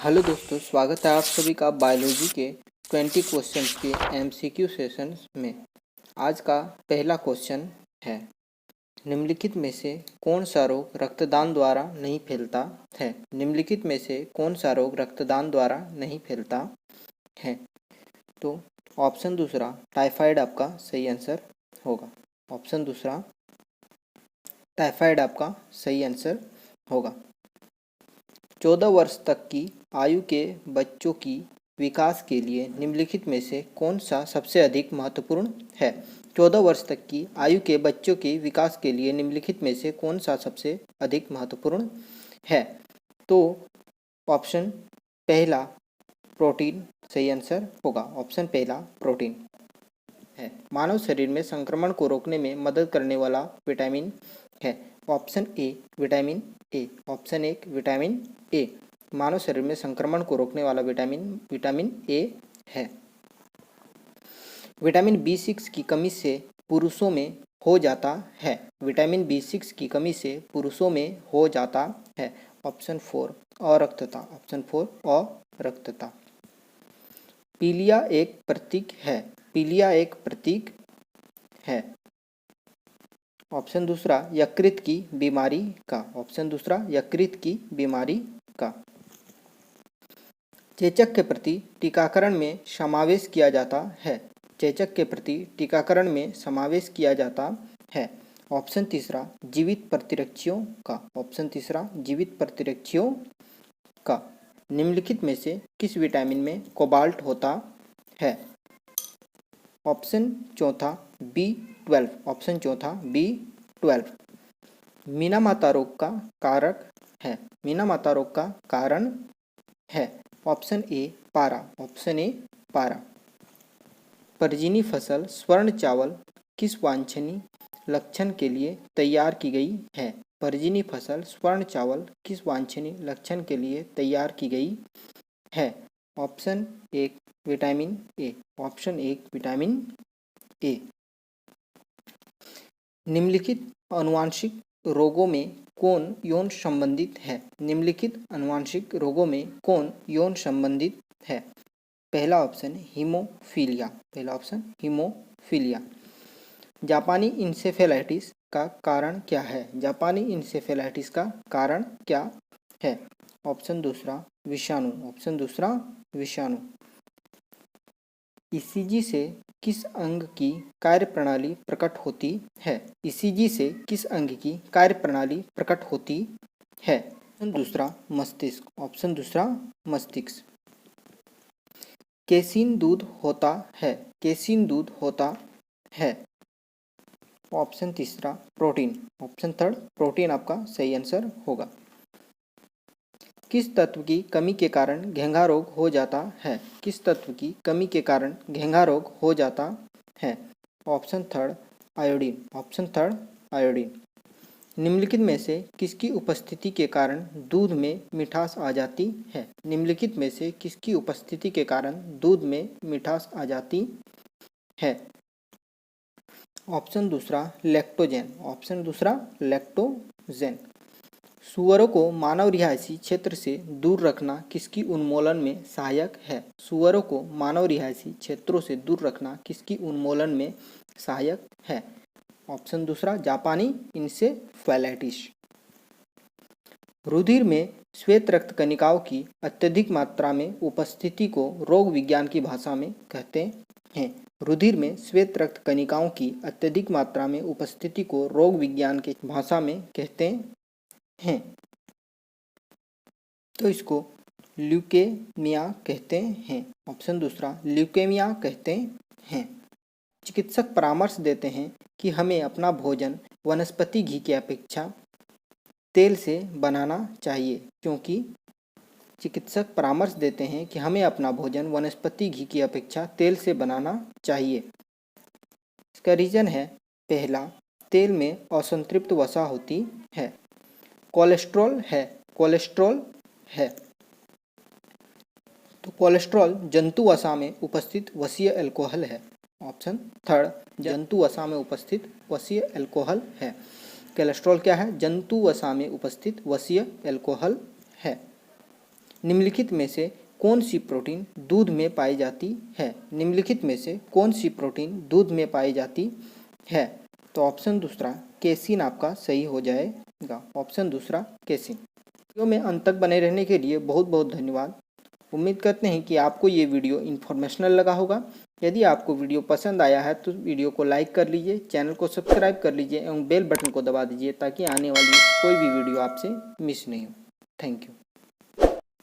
Hello दोस्तों, स्वागत है आप सभी का बायोलॉजी के 20 क्वेश्चंस के एमसीक्यू सेशन में। आज का पहला क्वेश्चन है, निम्नलिखित में से कौन सा रोग रक्तदान द्वारा नहीं फैलता है। निम्नलिखित में से कौन सा रोग रक्तदान द्वारा नहीं फैलता है। तो ऑप्शन दूसरा टाइफाइड आपका सही आंसर होगा। ऑप्शन दूसरा टाइफाइड आपका सही आंसर होगा। 14 वर्ष तक की आयु के बच्चों की विकास के लिए निम्नलिखित में से कौन सा सबसे अधिक महत्वपूर्ण है। 14 वर्ष तक की आयु के बच्चों के विकास के लिए निम्नलिखित में से कौन सा सबसे अधिक महत्वपूर्ण है। तो ऑप्शन पहला प्रोटीन सही आंसर होगा। ऑप्शन पहला प्रोटीन है। मानव शरीर में संक्रमण को रोकने में मदद करने वाला विटामिन है। Option A vitamin A. Option एक विटामिन ए मानव शरीर में संक्रमण को रोकने वाला विटामिन ए है। विटामिन B6 की कमी से पुरुषों में हो जाता है। विटामिन B6 की कमी से पुरुषों में हो जाता है। ऑप्शन 4 अरक्तता। ऑप्शन 4 अरक्तता। पीलिया एक प्रतीक है। पीलिया एक प्रतीक है। ऑप्शन दूसरा यकृत की बीमारी का। ऑप्शन दूसरा यकृत की बीमारी का। चेचक के प्रति टीकाकरण में समावेश किया जाता है। चेचक के प्रति टीकाकरण में समावेश किया जाता है। ऑप्शन तीसरा जीवित प्रतिरक्षियों का। ऑप्शन तीसरा जीवित प्रतिरक्षियों का। निम्नलिखित में से किस विटामिन में कोबाल्ट होता है। ऑप्शन चौथा B12। ऑप्शन चौथा B12 मीना-माता रोग का कारक है। मीना-माता रोग का कारण है। ऑप्शन ए पारा। ऑप्शन ए पारा। परजीनी फसल स्वर्ण चावल किस वांछनीय लक्षण के लिए तैयार की गई है। परजीनी फसल स्वर्ण चावल किस वांछनीय लक्षण के लिए तैयार की गई है। ऑप्शन एक विटामिन ए। ऑप्शन एक विटामिन ए। निम्नलिखित आनुवांशिक रोगों में कौन यौन संबंधित है। निम्नलिखित आनुवांशिक रोगों में कौन यौन संबंधित है। पहला ऑप्शन हीमोफीलिया। पहला ऑप्शन हीमोफीलिया। जापानी इंसेफेलाइटिस का कारण क्या है। जापानी इंसेफेलाइटिस का कारण क्या है। ऑप्शन दूसरा विषाणु। ऑप्शन दूसरा विषाणु। ईसीजी से किस अंग की कार्यप्रणाली प्रकट होती है। ईसीजी से किस अंग की कार्यप्रणाली प्रकट होती है। ऑप्शन दूसरा मस्तिष्क। ऑप्शन दूसरा मस्तिष्क। केसीन दूध होता है। केसीन दूध होता है। ऑप्शन तीसरा प्रोटीन। ऑप्शन थर्ड प्रोटीन आपका सही आंसर होगा। किस तत्व की कमी के कारण घेंघा रोग हो जाता है। किस तत्व की कमी के कारण घेंघा रोग हो जाता है। Option third iodine. Option third iodine. निम्नलिखित में से किसकी उपस्थिति के कारण दूध में मिठास आ जाती है। निम्नलिखित में से किसकी उपस्थिति के कारण दूध में मिठास आ जाती है। ऑप्शन दूसरा लैक्टोजेन। ऑप्शन दूसरा लैक्टोजेन। सुअरों को मानव रिहायशी क्षेत्र से दूर रखना किसकी उन्मूलन में सहायक है। सुअरों को मानव रिहायशी क्षेत्रों से दूर रखना किसकी उन्मूलन में सहायक है। ऑप्शन दूसरा जापानी इंसेफेलाइटिस। रुधिर में श्वेत रक्त कणिकाओं की अत्यधिक मात्रा में उपस्थिति को रोग विज्ञान की भाषा में कहते हैं। रुधिर में श्वेत रक्त कणिकाओं की अत्यधिक मात्रा में उपस्थिति को रोग विज्ञान की भाषा में कहते हैं। तो इसको ल्यूकेमिया कहते हैं। ऑप्शन दूसरा ल्यूकेमिया कहते हैं। चिकित्सक परामर्श देते हैं कि हमें अपना भोजन वनस्पति घी की अपेक्षा तेल से बनाना चाहिए, क्योंकि चिकित्सक परामर्श देते हैं कि हमें अपना भोजन वनस्पति घी की अपेक्षा तेल से बनाना चाहिए। इसका रीजन है, पहला तेल में असंतृप्त वसा होती है। कोलेस्ट्रॉल है। कोलेस्ट्रॉल है। तो कोलेस्ट्रॉल जंतु वसा में उपस्थित वसीय अल्कोहल है। ऑप्शन थर्ड जंतु वसा में उपस्थित वसीय अल्कोहल है। कोलेस्ट्रॉल क्या है। जंतु वसा में उपस्थित वसीय अल्कोहल है। निम्नलिखित में से कौन सी प्रोटीन दूध में पाई जाती है? निम्नलिखित में से कौन सी प्रोटीन दूध में पाई जाती है? तो ऑप्शन दूसरा केसिन आपका सही हो जाएगा। ऑप्शन दूसरा केसिन। वीडियो में अंत तक बने रहने के लिए बहुत बहुत धन्यवाद। उम्मीद करते हैं कि आपको ये वीडियो इन्फॉर्मेशनल लगा होगा। यदि आपको वीडियो पसंद आया है तो वीडियो को लाइक कर लीजिए, चैनल को सब्सक्राइब कर लीजिए एवं बेल बटन को दबा दीजिए ताकि आने वाली कोई भी वीडियो आपसे मिस नहीं हो। Thank you.